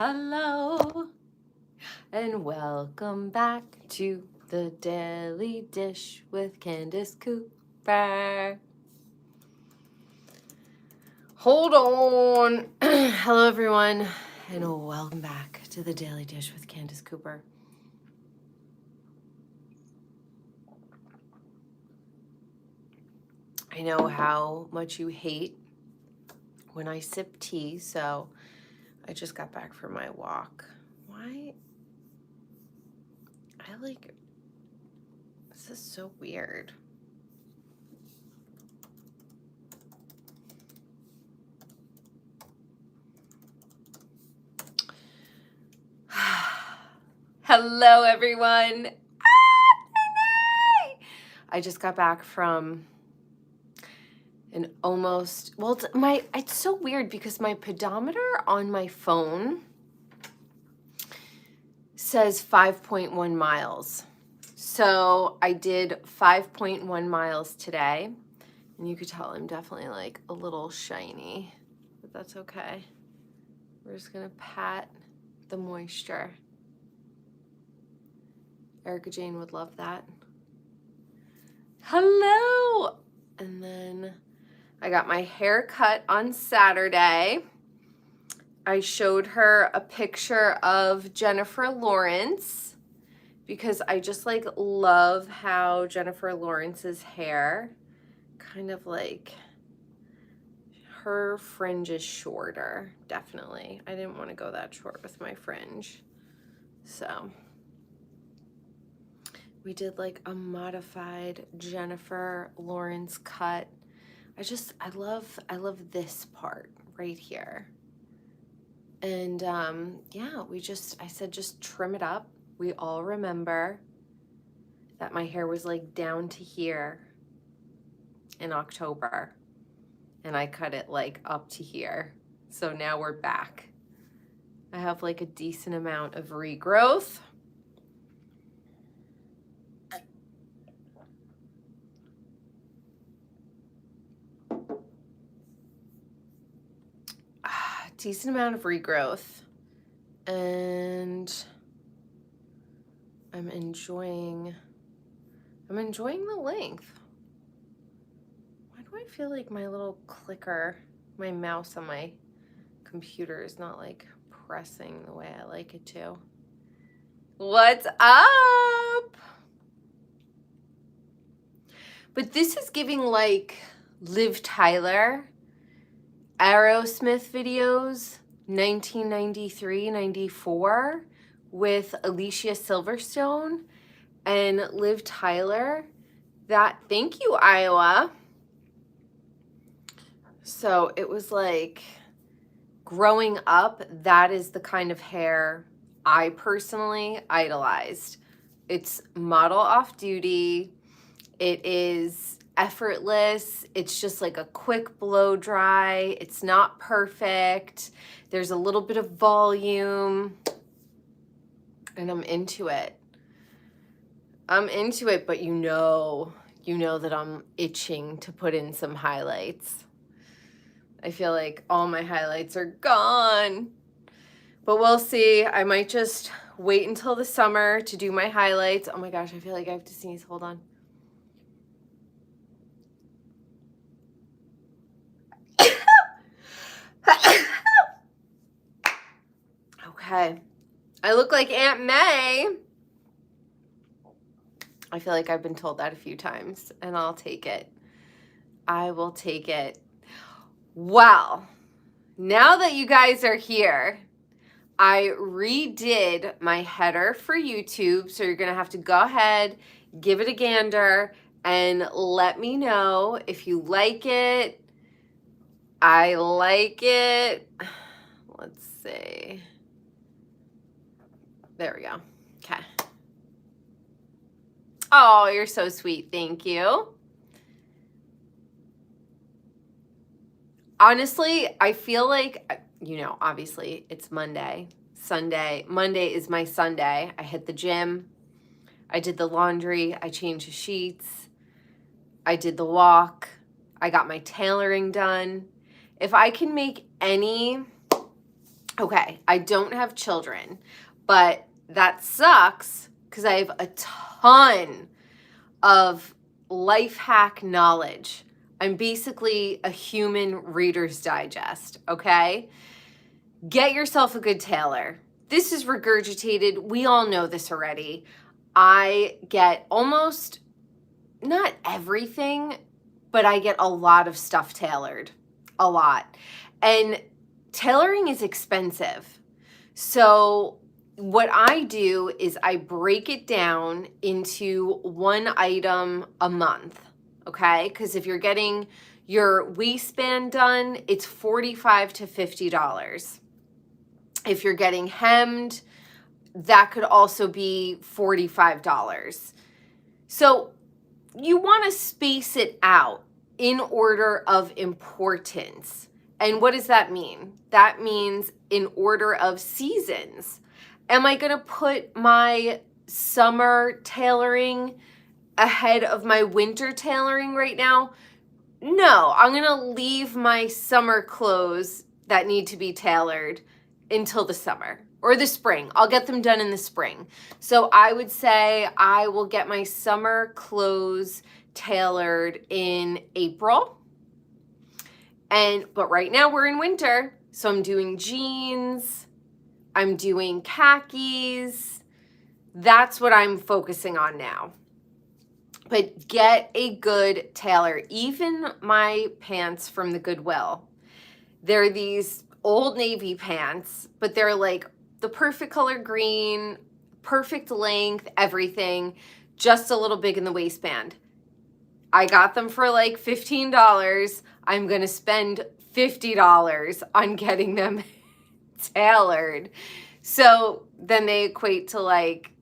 Hello and welcome back to the Daily Dish with Candice Cooper. Hold on. Hello everyone and welcome back to the Daily Dish with Candice Cooper. I know how much you hate when I sip tea, so I just got back from my walk. Why? This is so weird. Hello everyone. I just got back from an almost, well, it's so weird because my pedometer on my phone says 5.1 miles. So I did 5.1 miles today, and you could tell I'm definitely like a little shiny, but that's okay. We're just gonna pat the moisture. Erica Jane would love that. Hello! And then I got my hair cut on Saturday. I showed her a picture of Jennifer Lawrence because I just like love how Jennifer Lawrence's hair kind of like, her fringe is shorter, definitely. I didn't want to go that short with my fringe. So we did like a modified Jennifer Lawrence cut. I love this part right here. And yeah, I said just trim it up. We all remember that my hair was like down to here in October, and I cut it like up to here. So now we're back. I have like a decent amount of regrowth. Decent amount of regrowth, and I'm enjoying the length. Why do I feel like my little clicker, my mouse on my computer is not like pressing the way I like it to? What's up? But this is giving like Liv Tyler, Aerosmith videos, 1993, 94, with Alicia Silverstone and Liv Tyler. Thank you, Iowa. So it was like, growing up, that is the kind of hair I personally idolized. It's model off duty. It is effortless. It's just like a quick blow dry. It's not perfect. There's a little bit of volume, and I'm into it. But you know that I'm itching to put in some highlights. I feel like all my highlights are gone, but we'll see. I might just wait until the summer to do my highlights. Oh my gosh, I feel like I have to sneeze. Hold on. Okay. I look like Aunt May. I feel like I've been told that a few times, and I'll take it. I will take it. Well, now that you guys are here, I redid my header for YouTube, so you're going to have to go ahead, give it a gander, and let me know if you like it. I like it. Let's see. There we go. Okay. Oh, you're so sweet. Thank you. Honestly, I feel like, obviously it's Monday. Monday is my Sunday. I hit the gym. I did the laundry. I changed the sheets. I did the walk. I got my tailoring done. If I can make any Okay, I don't have children, but that sucks because I have a ton of life hack knowledge. I'm basically a human Reader's Digest, okay? Get yourself a good tailor. This is regurgitated. We all know this already. I get almost, not everything, but I get a lot of stuff tailored. A lot. And tailoring is expensive. So what I do is I break it down into one item a month, okay? Because if you're getting your waistband done, it's $45 to $50. If you're getting hemmed, that could also be $45. So you want to space it out in order of importance. And what does that mean? That means in order of seasons. Am I going to put my summer tailoring ahead of my winter tailoring right now? No, I'm going to leave my summer clothes that need to be tailored until the summer or the spring. I'll get them done in the spring. So I would say I will get my summer clothes tailored in April. But right now we're in winter, so I'm doing jeans, I'm doing khakis. That's what I'm focusing on now. But get a good tailor. Even my pants from the Goodwill, they're these Old Navy pants, but they're like the perfect color green, perfect length, everything, just a little big in the waistband. I got them for like $15. I'm going to spend $50 on getting them tailored. So then they equate to like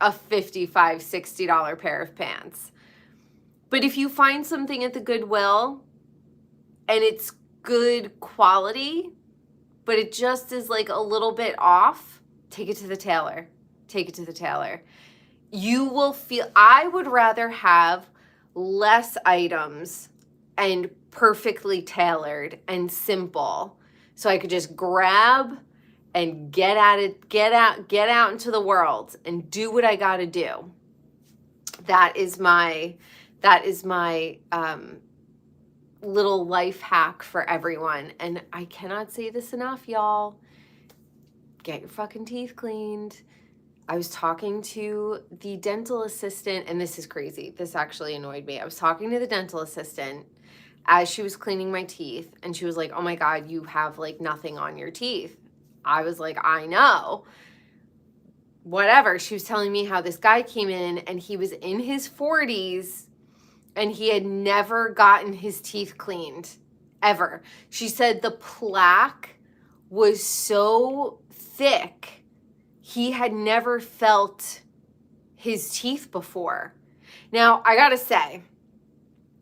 a $55, $60 pair of pants. But if you find something at the Goodwill and it's good quality, but it just is like a little bit off, take it to the tailor. Take it to the tailor. You will feel, I would rather have less items and perfectly tailored and simple, so I could just grab and get at it, get out into the world and do what I got to do. That is my little life hack for everyone. And I cannot say this enough, y'all. Get your fucking teeth cleaned. I was talking to the dental assistant, and this is crazy. This actually annoyed me. I was talking to the dental assistant as she was cleaning my teeth, and she was like, oh my God, you have like nothing on your teeth. I was like, I know. Whatever. She was telling me how this guy came in and he was in his 40s and he had never gotten his teeth cleaned, ever. She said the plaque was so thick, he had never felt his teeth before. Now, I gotta say,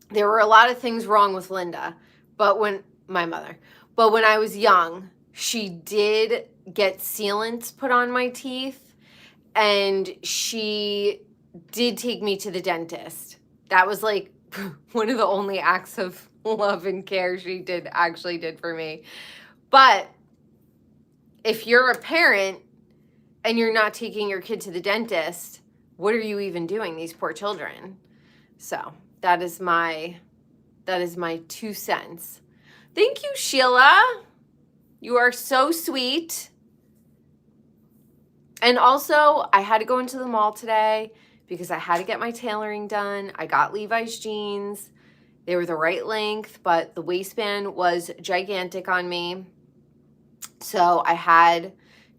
there were a lot of things wrong with Linda, my mother, but when I was young, she did get sealants put on my teeth, and she did take me to the dentist. That was like one of the only acts of love and care she actually did for me. But if you're a parent and you're not taking your kid to the dentist, what are you even doing, these poor children? So that is my 2 cents. Thank you, Sheila. You are so sweet. And also, I had to go into the mall today because I had to get my tailoring done. I got Levi's jeans. They were the right length, but the waistband was gigantic on me. So I had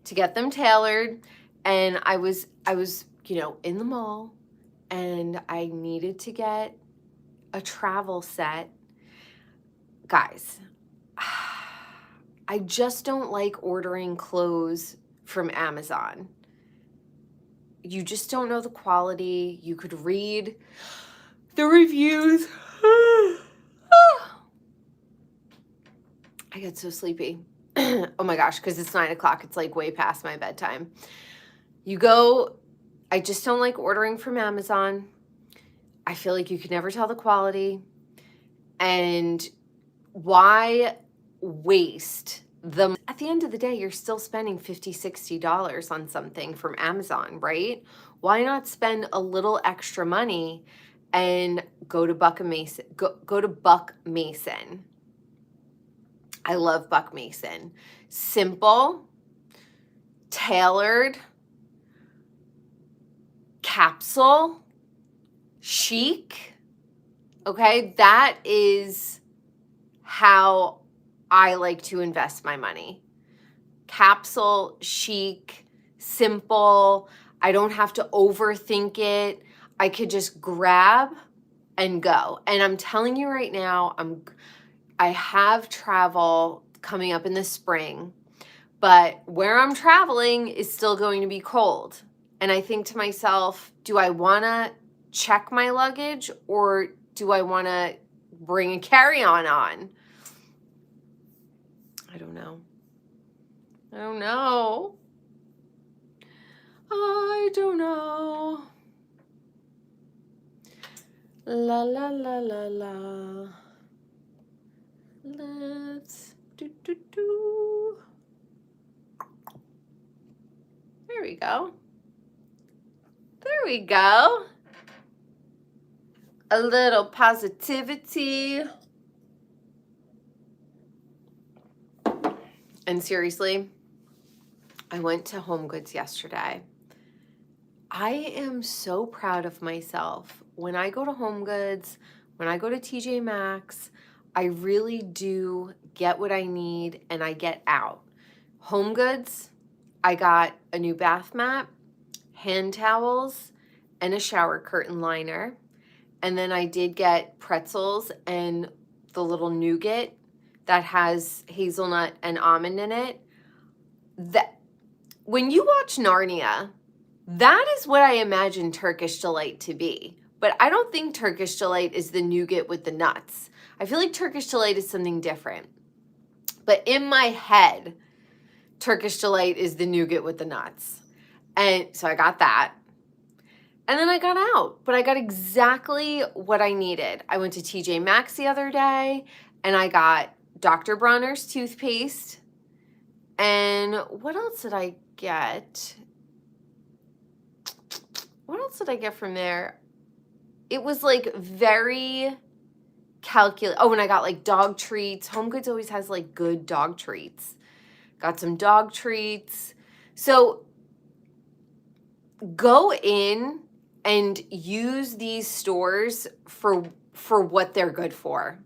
to get them tailored, and I was, in the mall, and I needed to get a travel set. Guys, I just don't like ordering clothes from Amazon. You just don't know the quality. You could read the reviews. I get so sleepy. Oh my gosh, because it's 9 o'clock. It's like way past my bedtime. I just don't like ordering from Amazon. I feel like you could never tell the quality. And why waste at the end of the day, you're still spending $50, $60 on something from Amazon, right? Why not spend a little extra money and go to Buck Mason? Go to Buck Mason. I love Buck Mason. Simple, tailored, capsule, chic. Okay, that is how I like to invest my money. Capsule, chic, simple. I don't have to overthink it. I could just grab and go. And I'm telling you right now, I have travel coming up in the spring, but where I'm traveling is still going to be cold. And I think to myself, do I want to check my luggage or do I want to bring a carry-on on? I don't know. I don't know. I don't know. La la la la la. Let's do. There we go. There we go. A little positivity. And seriously, I went to Home Goods yesterday. I am so proud of myself. When I go to Home Goods, when I go to TJ Maxx, I really do get what I need and I get out. Home Goods, I got a new bath mat, hand towels, and a shower curtain liner. And then I did get pretzels and the little nougat that has hazelnut and almond in it. That when you watch Narnia, that is what I imagine Turkish Delight to be. But I don't think Turkish Delight is the nougat with the nuts. I feel like Turkish Delight is something different. But in my head, Turkish Delight is the nougat with the nuts. And so I got that. And then I got out, but I got exactly what I needed. I went to TJ Maxx the other day and I got Dr. Bronner's toothpaste. And what else did I get? What else did I get from there? It was like very calculated. Oh, and I got like dog treats. Home Goods always has like good dog treats. Got some dog treats. So go in and use these stores for what they're good for.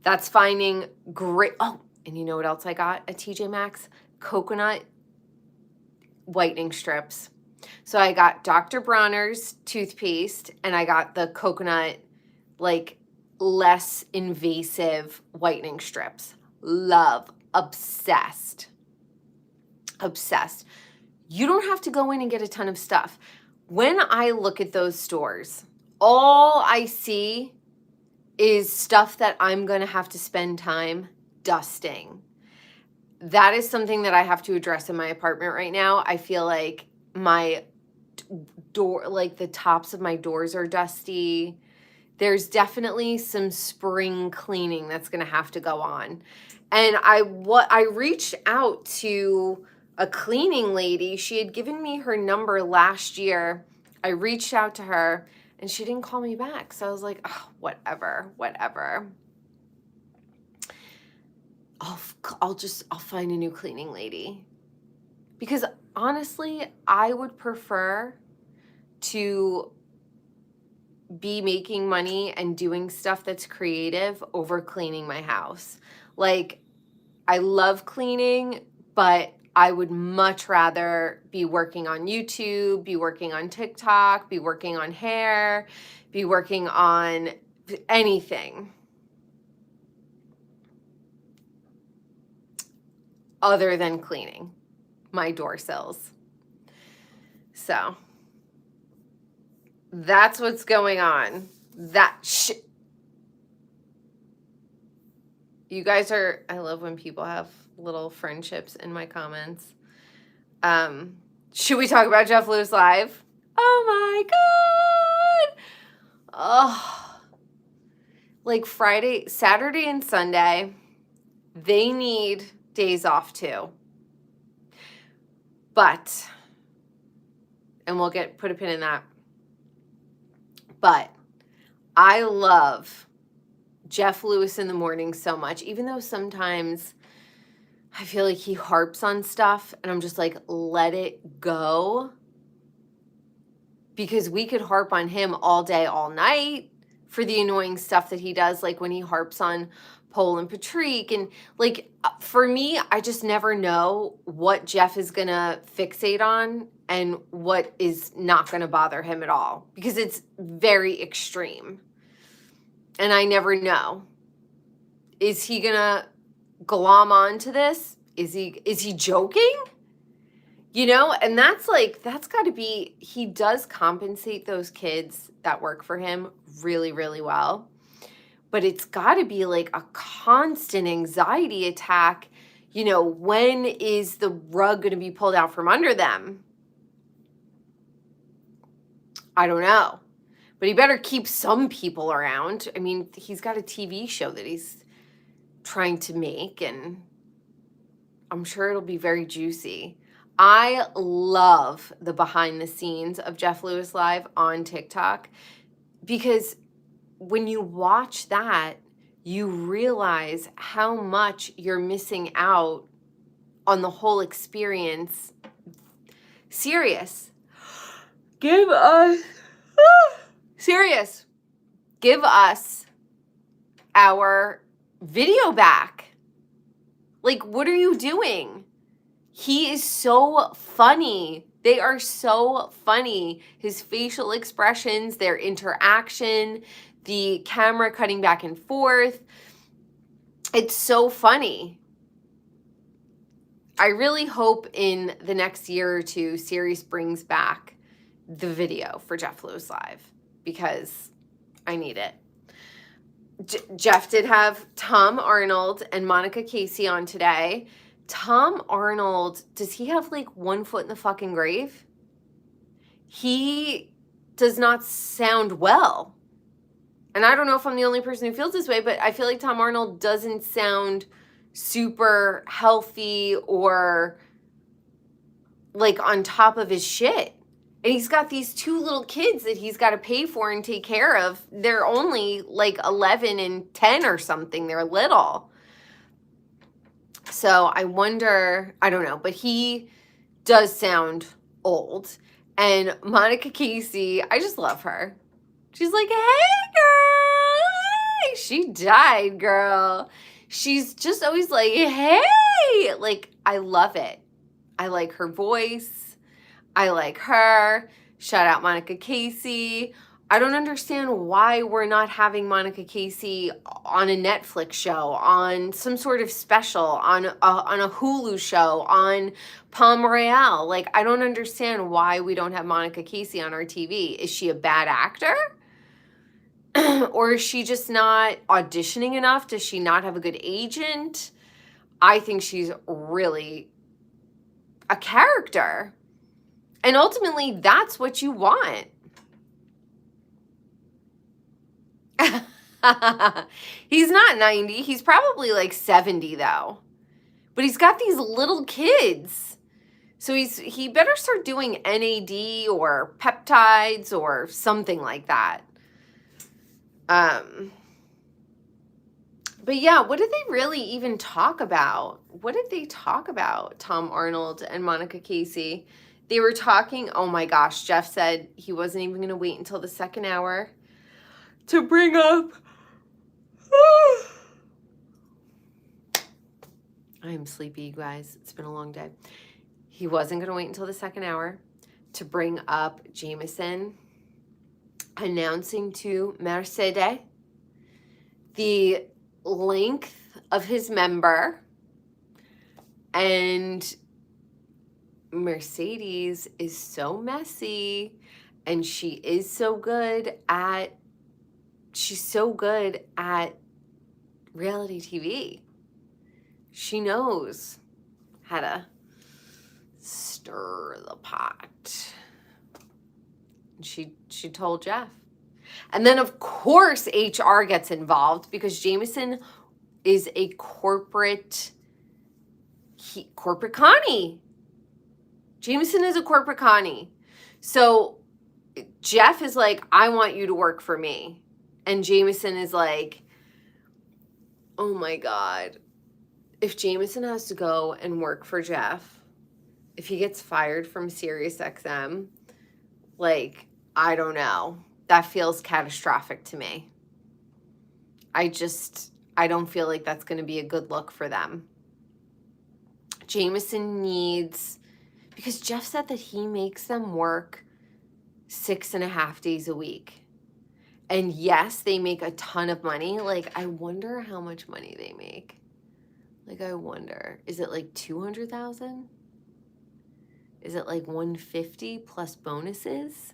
That's finding great. Oh, and you know what else I got at TJ Maxx? Coconut whitening strips. So I got Dr. Bronner's toothpaste and I got the coconut, like less invasive whitening strips. Love, obsessed. Obsessed. You don't have to go in and get a ton of stuff. When I look at those stores, all I see is stuff that I'm going to have to spend time dusting. That is something that I have to address in my apartment right now. I feel like my door, like the tops of my doors are dusty. There's definitely some spring cleaning that's going to have to go on. And I reached out to a cleaning lady. She had given me her number last year. I reached out to her and she didn't call me back. So I was like, oh, whatever. I'll find a new cleaning lady. Because honestly, I would prefer to be making money and doing stuff that's creative over cleaning my house. Like, I love cleaning, but I would much rather be working on YouTube, be working on TikTok, be working on hair, be working on anything other than cleaning my door sills. So that's what's going on. You guys are, I love when people have little friendships in my comments. Should we talk about Jeff Lewis Live? Oh my God. Oh, like Friday, Saturday and Sunday, they need days off too. But, and we'll put a pin in that. But I love Jeff Lewis in the morning so much, even though sometimes I feel like he harps on stuff and I'm just like, let it go. Because we could harp on him all day, all night for the annoying stuff that he does, like when he harps on Pole and Patrick. And like, for me, I just never know what Jeff is going to fixate on and what is not going to bother him at all, because it's very extreme. And I never know. Is he going to glom onto this? Is he joking? You know, and that's got to be, he does compensate those kids that work for him really, really well. But it's got to be like a constant anxiety attack. You know, when is the rug going to be pulled out from under them? I don't know. But he better keep some people around. I mean, he's got a TV show that he's trying to make, and I'm sure it'll be very juicy. I love the behind the scenes of Jeff Lewis Live on TikTok, because when you watch that, you realize how much you're missing out on the whole experience. Serious. Give us our video back. Like, what are you doing? He is so funny. They are so funny. His facial expressions, their interaction, the camera cutting back and forth. It's so funny. I really hope in the next year or two, Sirius brings back the video for Jeff Lewis Live, because I need it. Jeff did have Tom Arnold and Monica Casey on today. Tom Arnold, does he have like one foot in the fucking grave? He does not sound well. And I don't know if I'm the only person who feels this way, but I feel like Tom Arnold doesn't sound super healthy or like on top of his shit. And he's got these two little kids that he's got to pay for and take care of. They're only like 11 and 10 or something. They're little. So I wonder, I don't know, but he does sound old. And Monica Casey, I just love her. She's like, hey, girl. Hey. She died, girl. She's just always like, hey. Like, I love it. I like her voice. I like her. Shout out Monica Casey. I don't understand why we're not having Monica Casey on a Netflix show, on some sort of special, on a Hulu show, on Palm Royale. Like, I don't understand why we don't have Monica Casey on our TV. Is she a bad actor? Or is she just not auditioning enough? Does she not have a good agent? I think she's really a character. And ultimately, that's what you want. He's not 90. He's probably like 70 though. But he's got these little kids. So he better start doing NAD or peptides or something like that. But yeah, what did they really even talk about? What did they talk about, Tom Arnold and Monica Casey? They were talking, oh my gosh, Jeff said he wasn't even going to wait until the second hour to bring up. I am sleepy, you guys. It's been a long day. He wasn't going to wait until the second hour to bring up Jameson announcing to Mercedes the length of his member, and Mercedes is so messy, and she's so good at reality TV. She knows how to stir the pot. She told Jeff. And then, of course, HR gets involved because Jameson is a corporate corporate Connie. Jameson is a corporate Connie. So Jeff is like, I want you to work for me. And Jameson is like, oh my God. If Jameson has to go and work for Jeff, if he gets fired from SiriusXM, like, I don't know. That feels catastrophic to me. I don't feel like that's going to be a good look for them. Jameson needs, because Jeff said that he makes them work 6.5 days a week. And yes, they make a ton of money. Like, I wonder how much money they make. Like, I wonder, is it like 200,000? Is it like 150 plus bonuses?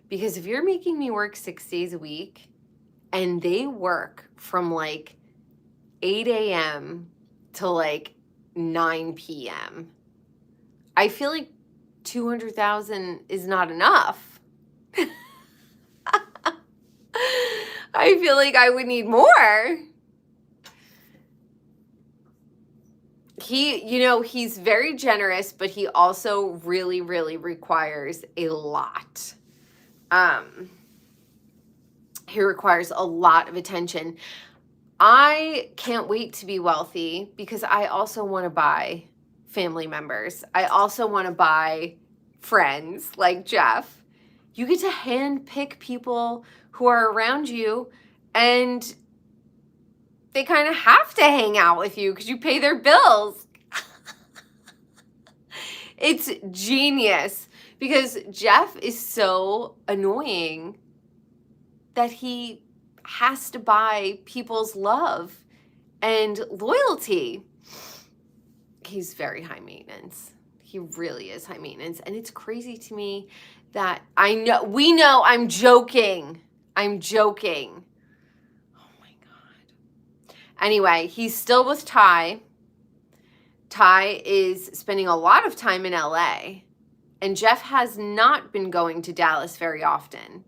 Because if you're making me work 6 days a week and they work from like 8 a.m. to like 9 p.m., I feel like 200,000 is not enough. I feel like I would need more. He's very generous, but he also really, really requires a lot. He requires a lot of attention. I can't wait to be wealthy because I also want to buy family members. I also want to buy friends like Jeff. You get to handpick people who are around you, and they kind of have to hang out with you because you pay their bills. It's genius because Jeff is so annoying that he has to buy people's love and loyalty. He's very high maintenance. He really is high maintenance. And it's crazy to me that we know I'm joking. I'm joking. Oh my God. Anyway, he's still with Ty. Ty is spending a lot of time in LA, and Jeff has not been going to Dallas very often.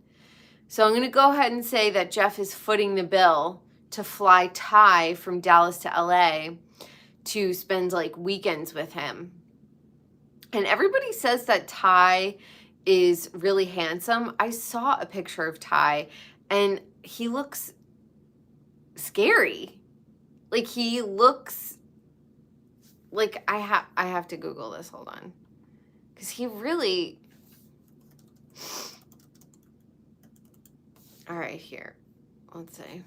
So I'm going to go ahead and say that Jeff is footing the bill to fly Ty from Dallas to LA to spend like weekends with him. And everybody says that Ty is really handsome. I saw a picture of Ty and he looks scary. Like he looks like I have to Google this. Hold on. Because he really... All right, here. Let's see.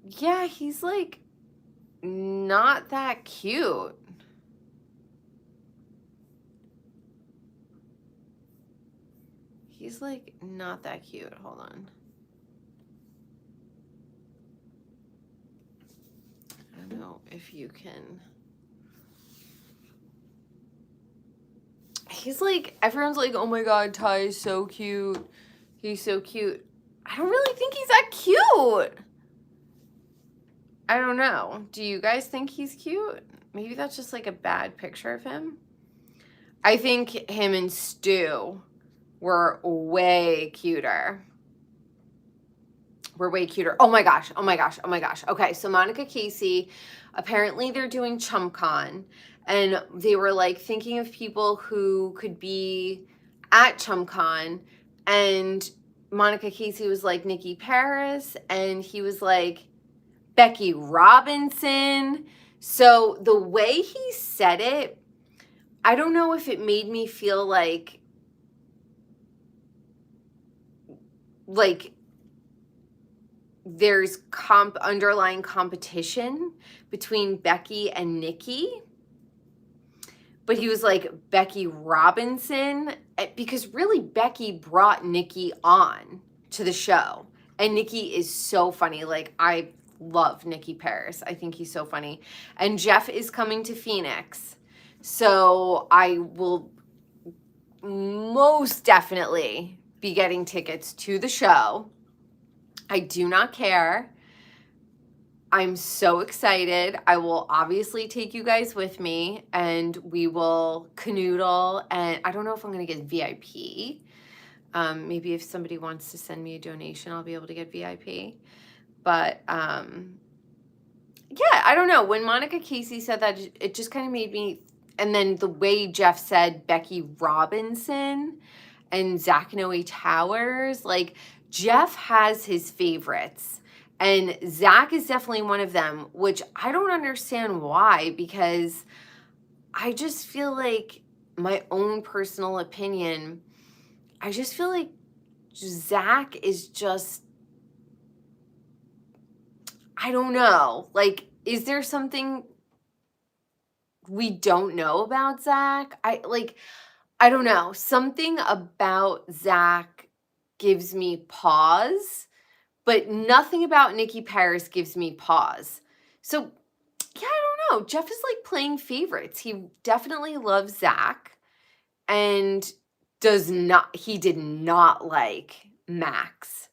Yeah, he's like not that cute. He's like not that cute. Hold on. I don't know if you can... He's like, everyone's like, oh my God, Ty is so cute. He's so cute. I don't really think he's that cute. I don't know. Do you guys think he's cute? Maybe that's just like a bad picture of him. I think him and Stu were way cuter. We're way cuter. Oh my gosh. Oh my gosh. Oh my gosh. Okay. So Monica Casey, apparently they're doing ChumCon, and they were like thinking of people who could be at ChumCon, and Monica Casey was like Nikki Paris, and he was like Becky Robinson. So the way he said it, I don't know if it made me feel like there's underlying competition between Becky and Nikki. But he was like Becky Robinson, because really Becky brought Nikki on to the show. And Nikki is so funny. Like, I love Nikki Paris. I think he's so funny. And Jeff is coming to Phoenix. So I will most definitely be getting tickets to the show. I do not care. I'm so excited. I will obviously take you guys with me, and we will canoodle. And I don't know if I'm going to get VIP. Maybe if somebody wants to send me a donation, I'll be able to get VIP. But yeah, I don't know. When Monica Casey said that, it just kind of made me, and then the way Jeff said Becky Robinson and Zach Noe Towers, like Jeff has his favorites. And Zach is definitely one of them, which I don't understand why, because I just feel like, my own personal opinion, I just feel like Zach is just, I don't know. Like, is there something we don't know about Zach? I don't know. Something about Zach gives me pause, but nothing about Nikki Paris gives me pause. So, yeah, I don't know. Jeff is like playing favorites. He definitely loves Zach and he did not like Max,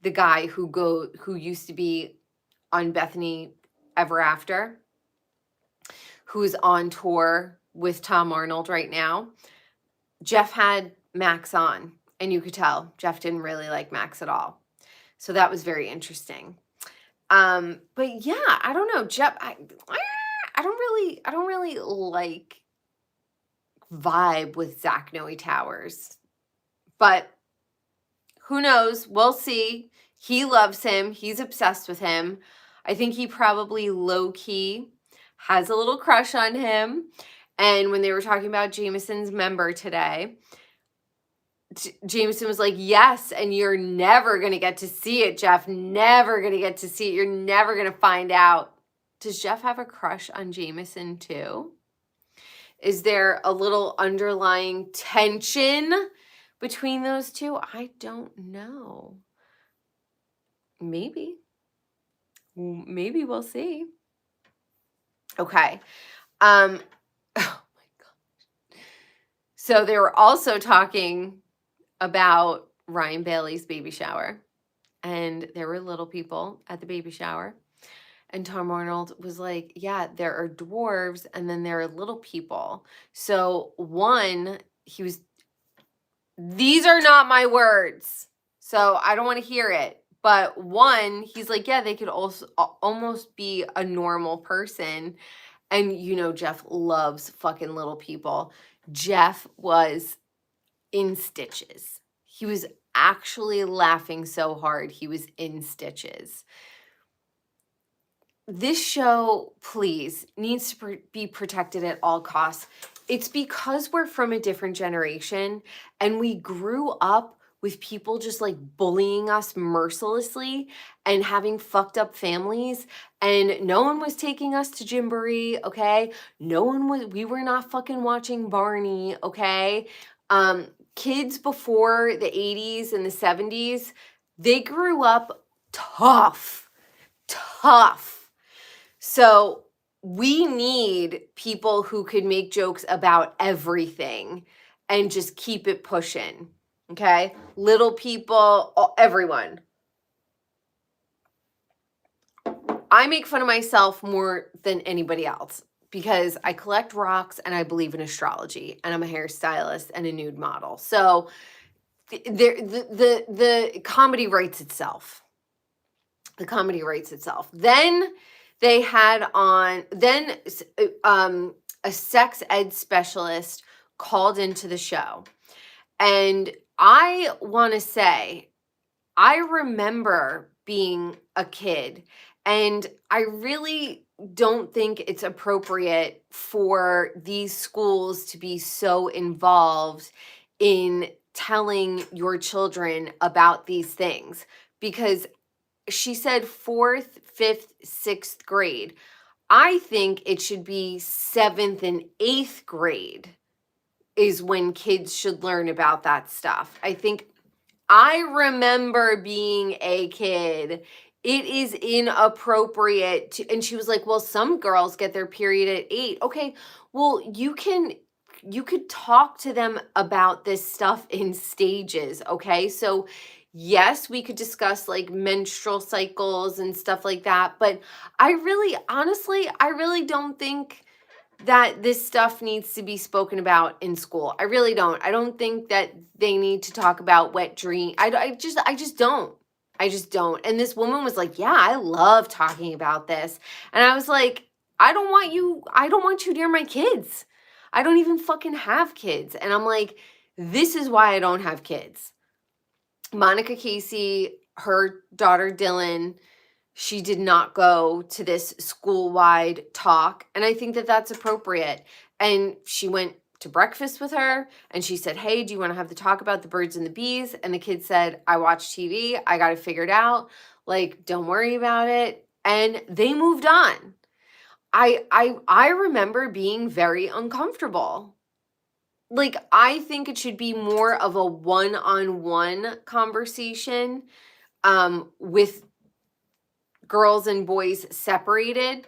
the guy who used to be on Bethany Ever After, who's on tour with Tom Arnold right now. Jeff had Max on, and you could tell Jeff didn't really like Max at all. So that was very interesting. But yeah, I don't know. Jeff, I don't really like vibe with Zach Noe Towers. But who knows? We'll see. He loves him. He's obsessed with him. I think he probably low-key has a little crush on him. And when they were talking about Jameson's member today, Jameson was like, yes, and you're never going to get to see it, Jeff. Never going to get to see it. You're never going to find out. Does Jeff have a crush on Jameson too? Is there a little underlying tension between those two? I don't know. Maybe. Maybe we'll see. Okay. Oh my gosh. So they were also talking about Ryan Bailey's baby shower. And there were little people at the baby shower. And Tom Arnold was like, yeah, there are dwarves and then there are little people. So these are not my words, so I don't want to hear it. But he's like, yeah, they could also almost be a normal person. And Jeff loves fucking little people. Jeff was in stitches. He was actually laughing so hard he was in stitches. This show, please, needs to be protected at all costs. It's because we're from a different generation and we grew up with people just like bullying us mercilessly and having fucked up families, and no one was taking us to Gymboree, okay? We were not fucking watching Barney, okay? Kids before the 80s and the 70s, they grew up tough. So we need people who could make jokes about everything and just keep it pushing, okay? Little people, everyone. I make fun of myself more than anybody else because I collect rocks and I believe in astrology, and I'm a hairstylist and a nude model. So the comedy writes itself. The comedy writes itself. Then they had on, a sex ed specialist called into the show. And I want to say, I remember being a kid, and I really don't think it's appropriate for these schools to be so involved in telling your children about these things, because she said 4th, 5th, 6th grade. I think it should be 7th and 8th grade is when kids should learn about that stuff. I remember being a kid. It is inappropriate and she was like, well, some girls get their period at 8. Okay, well, you could talk to them about this stuff in stages, okay? So yes, we could discuss like menstrual cycles and stuff like that, but honestly, I really don't think that this stuff needs to be spoken about in school. I really don't. I don't think that they need to talk about wet dream. I just don't. I just don't. And this woman was like, "Yeah, I love talking about this." And I was like, I don't want you near my kids. I don't even fucking have kids." And I'm like, this is why I don't have kids. Monica Casey, her daughter Dylan, she did not go to this school-wide talk, and I think that that's appropriate. And she went to breakfast with her, and she said, "Hey, do you want to have the talk about the birds and the bees?" And the kid said, "I watch TV. I got it figured out. Like, don't worry about it." And they moved on. I remember being very uncomfortable. Like, I think it should be more of a one-on-one conversation with girls and boys separated.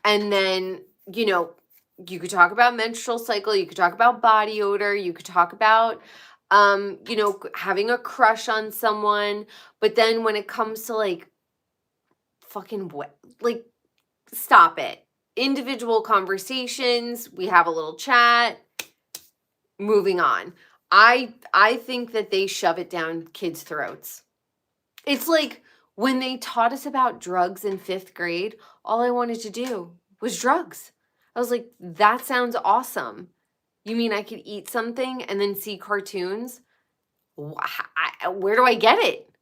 And then, you could talk about menstrual cycle, you could talk about body odor, you could talk about having a crush on someone. But then when it comes to like fucking like, stop it. Individual conversations, we have a little chat, moving on. I think that they shove it down kids' throats. It's like when they taught us about drugs in 5th grade, all I wanted to do was drugs. I was like, that sounds awesome. You mean I could eat something and then see cartoons? Where do I get it?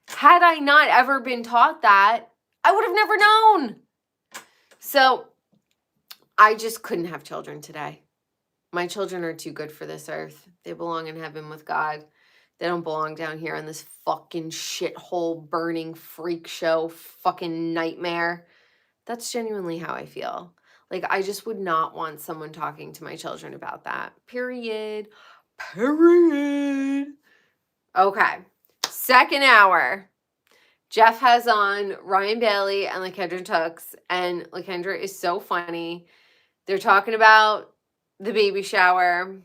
Had I not ever been taught that, I would have never known. So I just couldn't have children today. My children are too good for this earth. They belong in heaven with God. They don't belong down here in this fucking shithole, burning freak show, fucking nightmare. That's genuinely how I feel. Like, I just would not want someone talking to my children about that. Period. Period. Okay. Second hour. Jeff has on Ryan Bailey and Lakendra Tooks, and Lakendra is so funny. They're talking about the baby shower,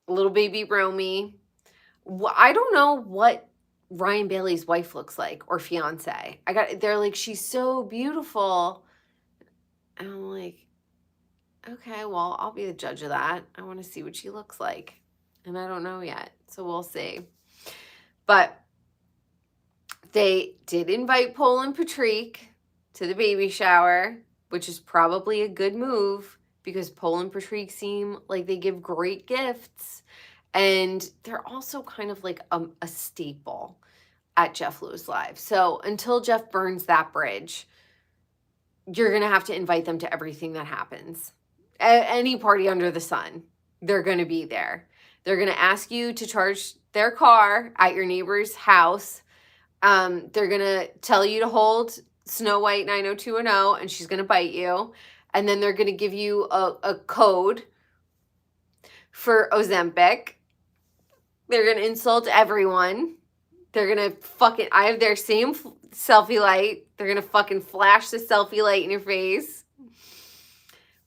little baby Romy. I don't know what Ryan Bailey's wife looks like, or fiance. They're like, she's so beautiful. And I'm like, okay, well, I'll be the judge of that. I want to see what she looks like. And I don't know yet. So we'll see. But they did invite Paul and Patrick to the baby shower, which is probably a good move because Paul and Patrick seem like they give great gifts. And they're also kind of like a staple at Jeff Lewis Live. So until Jeff burns that bridge, you're going to have to invite them to everything that happens. Any party under the sun, they're going to be there. They're going to ask you to charge their car at your neighbor's house. They're going to tell you to hold Snow White 90210, and she's going to bite you. And then they're going to give you a code for Ozempic. They're going to insult everyone. They're going to I have their same selfie light. They're going to fucking flash the selfie light in your face.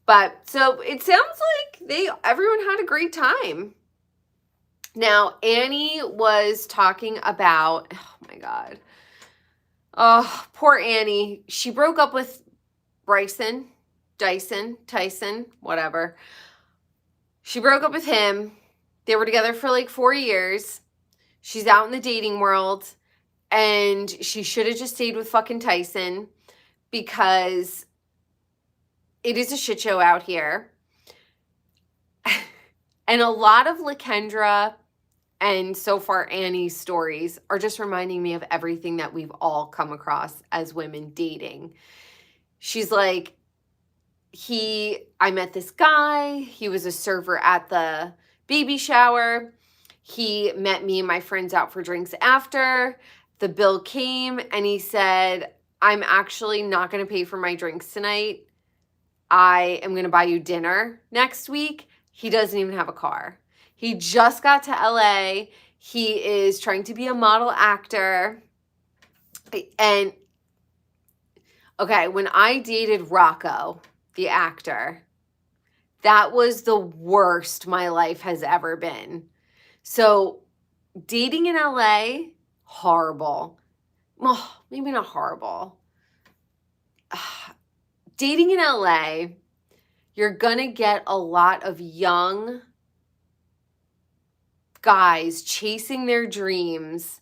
But so it sounds like everyone had a great time. Now, Annie was talking about, oh my God. Oh, poor Annie. She broke up with Tyson, whatever. She broke up with him. They were together for like 4 years. She's out in the dating world, and she should have just stayed with fucking Tyson because it is a shit show out here. And a lot of Lakendra and so far Annie's stories are just reminding me of everything that we've all come across as women dating. She's like, I met this guy. He was a server at the baby shower. He met me and my friends out for drinks after. The bill came and he said, "I'm actually not going to pay for my drinks tonight. I am going to buy you dinner next week." He doesn't even have a car. He just got to LA. He is trying to be a model actor. And okay, when I dated Rocco, the actor, that was the worst my life has ever been. So dating in LA, horrible. Oh, maybe not horrible. Dating in LA, You're going to get a lot of young guys chasing their dreams.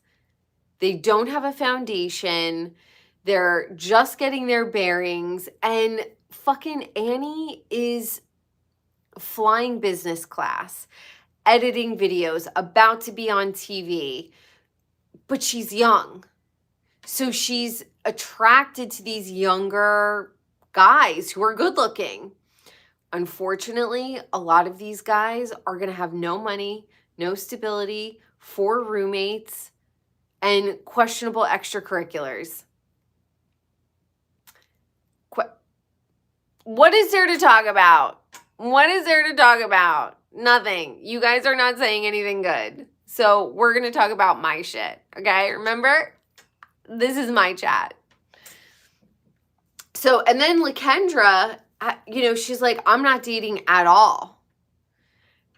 They don't have a foundation. They're just getting their bearings. And fucking Annie is flying business class, editing videos, about to be on TV, but she's young. So she's attracted to these younger guys who are good looking. Unfortunately, a lot of these guys are going to have no money, no stability, 4 roommates, and questionable extracurriculars. What is there to talk about? What is there to talk about? Nothing. You guys are not saying anything good. So we're going to talk about my shit. Okay? Remember? This is my chat. So, and then Lakendra, she's like, I'm not dating at all.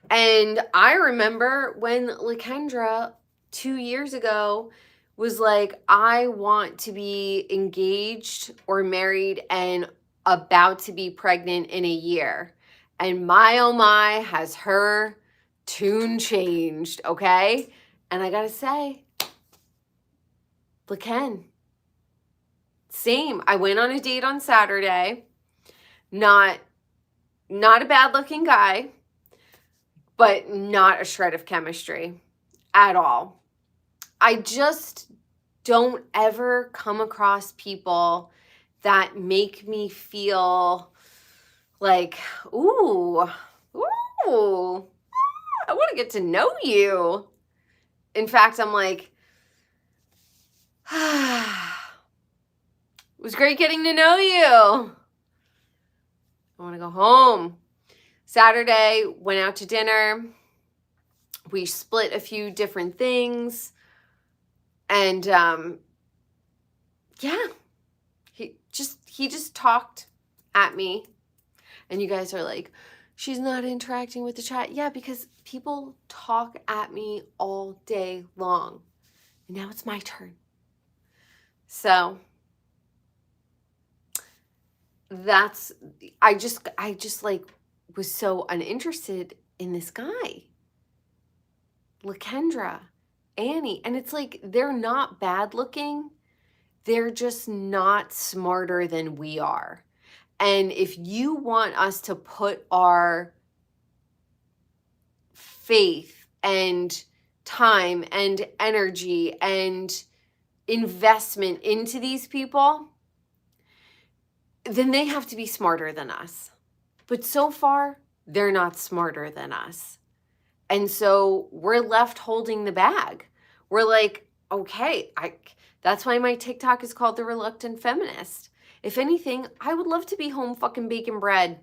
And I remember when Lakendra 2 years ago was like, I want to be engaged or married and about to be pregnant in a year. And my, oh my, has her tune changed, okay? And I gotta say, Laken, same. I went on a date on Saturday. Not a bad looking guy, but not a shred of chemistry at all. I just don't ever come across people that make me feel like, ooh, I want to get to know you. In fact, I'm like, it was great getting to know you. I want to go home. Saturday, went out to dinner. We split a few different things. And he just talked at me. And you guys are like, she's not interacting with the chat. Yeah, because people talk at me all day long. And now it's my turn. So I just like was so uninterested in this guy. Lakendra, Annie. And it's like, they're not bad looking. They're just not smarter than we are. And if you want us to put our faith and time and energy and investment into these people, then they have to be smarter than us. But so far, they're not smarter than us. And so we're left holding the bag. We're like, okay, that's why my TikTok is called The Reluctant Feminist. If anything, I would love to be home fucking baking bread,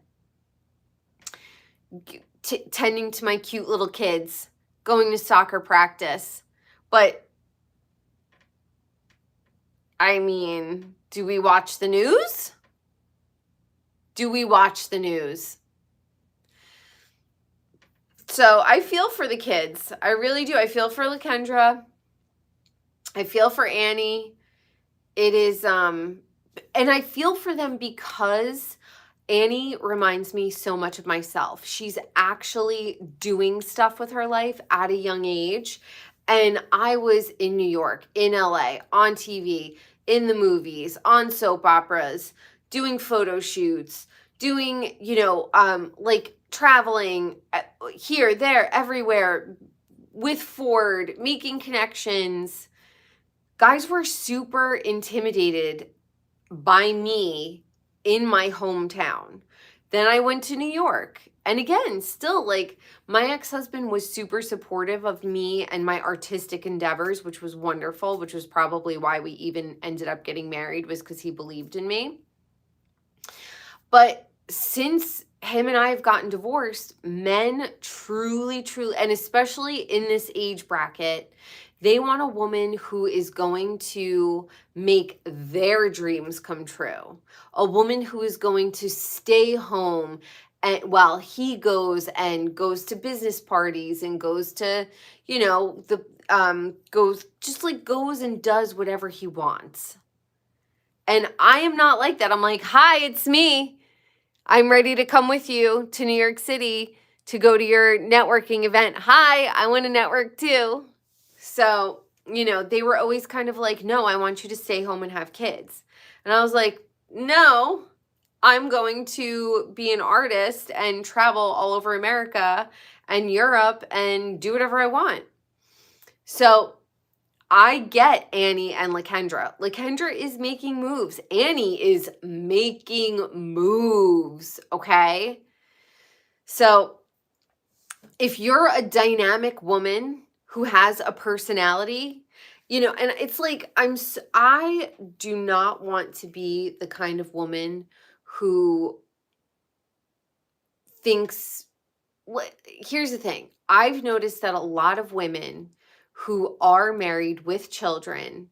tending to my cute little kids, going to soccer practice. But, I mean, do we watch the news? Do we watch the news? So I feel for the kids. I really do. I feel for Lakendra. I feel for Annie. It is, and I feel for them because Annie reminds me so much of myself. She's actually doing stuff with her life at a young age. And I was in New York, in LA, on TV, in the movies, on soap operas, doing photo shoots, doing, like traveling here, there, everywhere with Ford, making connections. Guys were super intimidated by me in my hometown. Then I went to New York. And again, still, like, my ex-husband was super supportive of me and my artistic endeavors, which was wonderful, which was probably why we even ended up getting married, was because he believed in me. But since him and I have gotten divorced, men truly, and especially in this age bracket, they want a woman who is going to make their dreams come true. A woman who is going to stay home and while he goes to business parties and goes to, goes and does whatever he wants. And I am not like that. I'm like, hi, it's me. I'm ready to come with you to New York City to go to your networking event. Hi, I want to network too. So, they were always kind of like, no, I want you to stay home and have kids. And I was like, no, I'm going to be an artist and travel all over America and Europe and do whatever I want. So I get Annie and Lakendra. Lakendra is making moves. Annie is making moves, okay? So if you're a dynamic woman who has a personality, and it's like I do not want to be the kind of woman who thinks, here's the thing. I've noticed that a lot of women who are married with children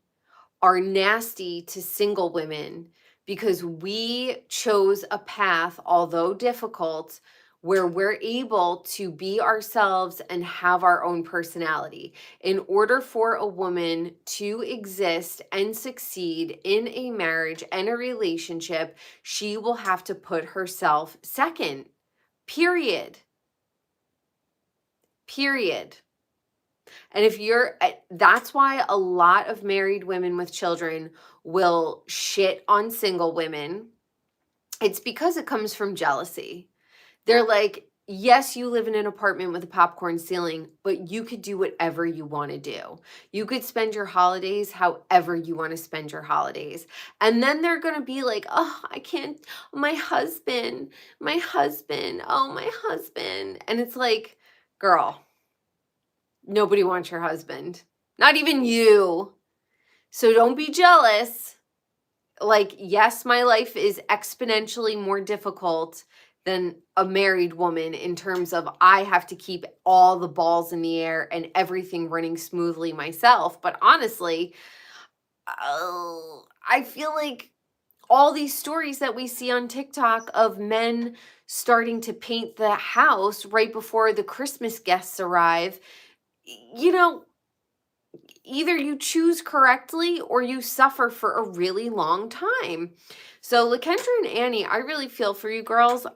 are nasty to single women because we chose a path, although difficult, where we're able to be ourselves and have our own personality. In order for a woman to exist and succeed in a marriage and a relationship, she will have to put herself second. Period. Period. And that's why a lot of married women with children will shit on single women. It's because it comes from jealousy. They're like, yes, you live in an apartment with a popcorn ceiling, but you could do whatever you want to do. You could spend your holidays however you want to spend your holidays. And then they're going to be like, oh, I can't, my husband, oh, my husband. And it's like, girl, nobody wants your husband, not even you. So don't be jealous. Like, yes, my life is exponentially more difficult than a married woman in terms of I have to keep all the balls in the air and everything running smoothly myself. But honestly, I feel like all these stories that we see on TikTok of men starting to paint the house right before the Christmas guests arrive, either you choose correctly or you suffer for a really long time. So Lakendra and Annie, I really feel for you girls.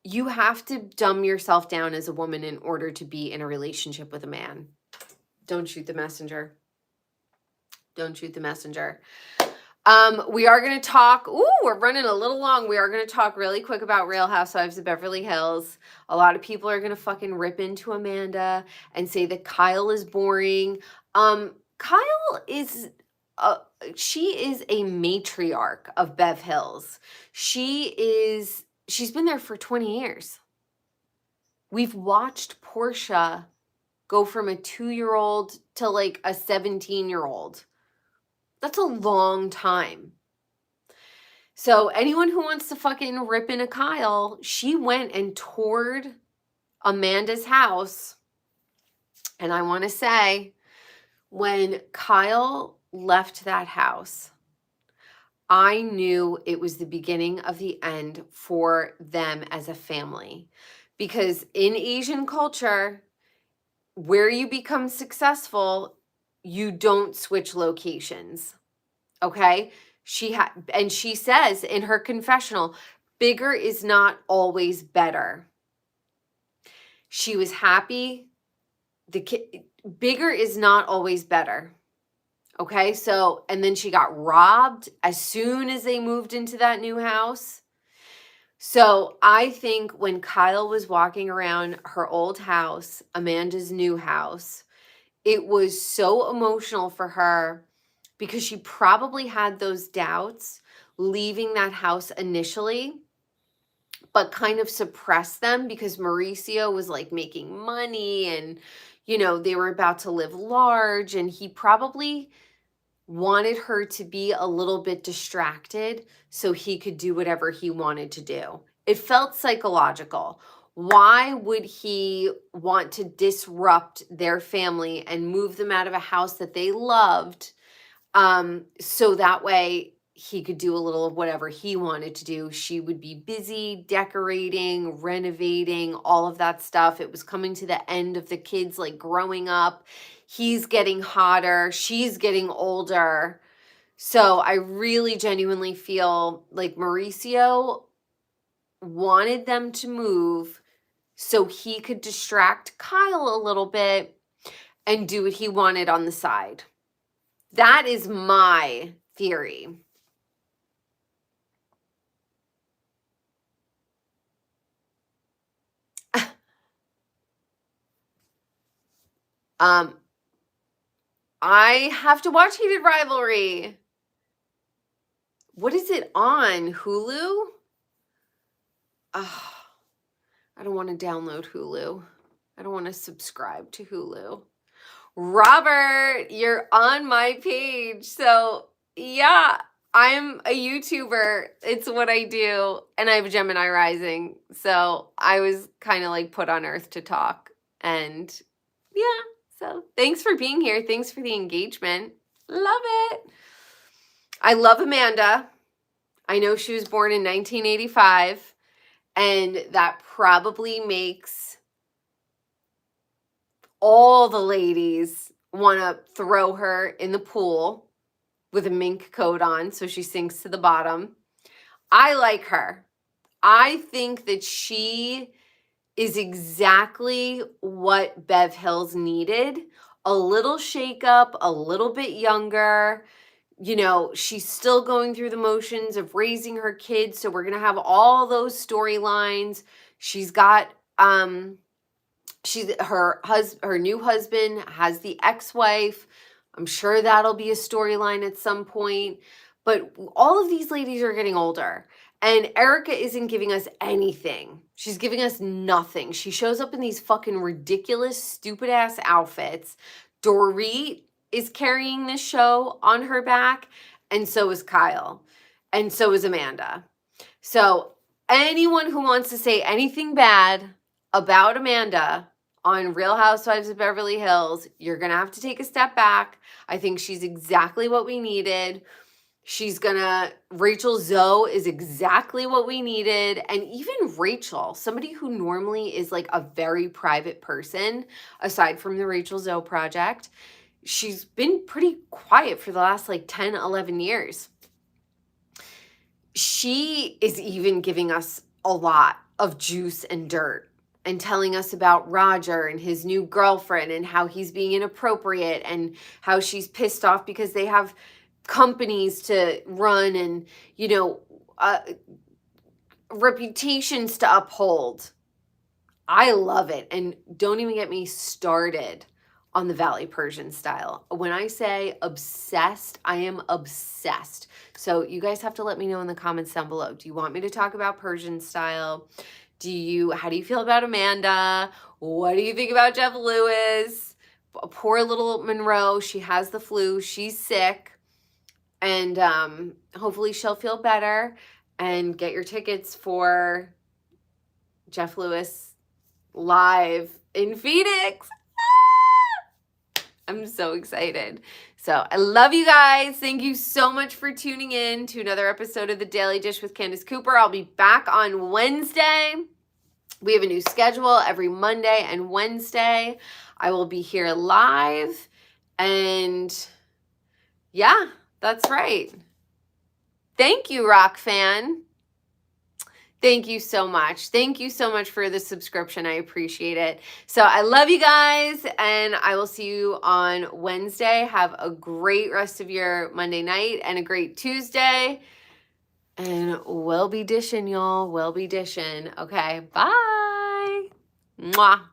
You have to dumb yourself down as a woman in order to be in a relationship with a man. Don't shoot the messenger. Don't shoot the messenger. We are going to talk. Ooh, we're running a little long. We are going to talk really quick about Real Housewives of Beverly Hills. A lot of people are going to fucking rip into Amanda and say that Kyle is boring. Kyle is, she is a matriarch of Bev Hills. She's been there for 20 years. We've watched Portia go from a 2-year-old to like a 17-year-old. That's a long time. So anyone who wants to fucking rip into Kyle, she went and toured Amanda's house. And I want to say, when Kyle left that house, I knew it was the beginning of the end for them as a family. Because in Asian culture, where you become successful, you don't switch locations. Okay? And she says in her confessional, bigger is not always better. She was happy. Bigger is not always better. Okay? So, and then she got robbed as soon as they moved into that new house. So I think when Kyle was walking around her old house, Amanda's new house, it was so emotional for her because she probably had those doubts leaving that house initially, but kind of suppressed them because Mauricio was like making money and, they were about to live large, and he probably wanted her to be a little bit distracted so he could do whatever he wanted to do. It felt psychological. Why would he want to disrupt their family and move them out of a house that they loved, so that way he could do a little of whatever he wanted to do? She would be busy decorating, renovating, all of that stuff. It was coming to the end of the kids like growing up. He's getting hotter. She's getting older. So I really genuinely feel like Mauricio wanted them to move so he could distract Kyle a little bit and do what he wanted on the side. That is my theory. I have to watch Heated Rivalry. What is it on? Hulu? Oh, I don't want to download Hulu. I don't want to subscribe to Hulu. Robert, you're on my page. So, yeah, I'm a YouTuber. It's what I do. And I have a Gemini rising. So, I was kind of like put on earth to talk. And yeah, so thanks for being here. Thanks for the engagement. Love it. I love Amanda. I know she was born in 1985. And that probably makes all the ladies want to throw her in the pool with a mink coat on so she sinks to the bottom. I like her. I think that she is exactly what Bev Hills needed. A little shakeup, a little bit younger. You know, she's still going through the motions of raising her kids, so we're going to have all those storylines. She's got her new husband has the ex-wife. I'm sure that'll be a storyline at some point. But all of these ladies are getting older. And Erica isn't giving us anything. She's giving us nothing. She shows up in these fucking ridiculous, stupid ass outfits. Dorit is carrying this show on her back. And so is Kyle. And so is Amanda. So anyone who wants to say anything bad about Amanda on Real Housewives of Beverly Hills, you're going to have to take a step back. I think she's exactly what we needed. Rachel Zoe is exactly what we needed. And even Rachel, somebody who normally is like a very private person, aside from the Rachel Zoe project, she's been pretty quiet for the last like 10, 11 years. She is even giving us a lot of juice and dirt and telling us about Roger and his new girlfriend and how he's being inappropriate and how she's pissed off because they have companies to run and, you know, reputations to uphold. I love it. And don't even get me started on the Valley Persian style. When I say obsessed, I am obsessed. So you guys have to let me know in the comments down below. Do you want me to talk about Persian style? How do you feel about Amanda? What do you think about Jeff Lewis? Poor little Monroe. She has the flu. She's sick. And hopefully she'll feel better. And get your tickets for Jeff Lewis live in Phoenix. I'm so excited. So I love you guys. Thank you so much for tuning in to another episode of The Daily Dish with Candice Cooper. I'll be back on Wednesday. We have a new schedule every Monday and Wednesday. I will be here live. And yeah, that's right. Thank you, rock fan. Thank you so much. Thank you so much for the subscription. I appreciate it. So I love you guys, and I will see you on Wednesday. Have a great rest of your Monday night and a great Tuesday. And we'll be dishing, y'all. We'll be dishing. Okay, bye. Mwah.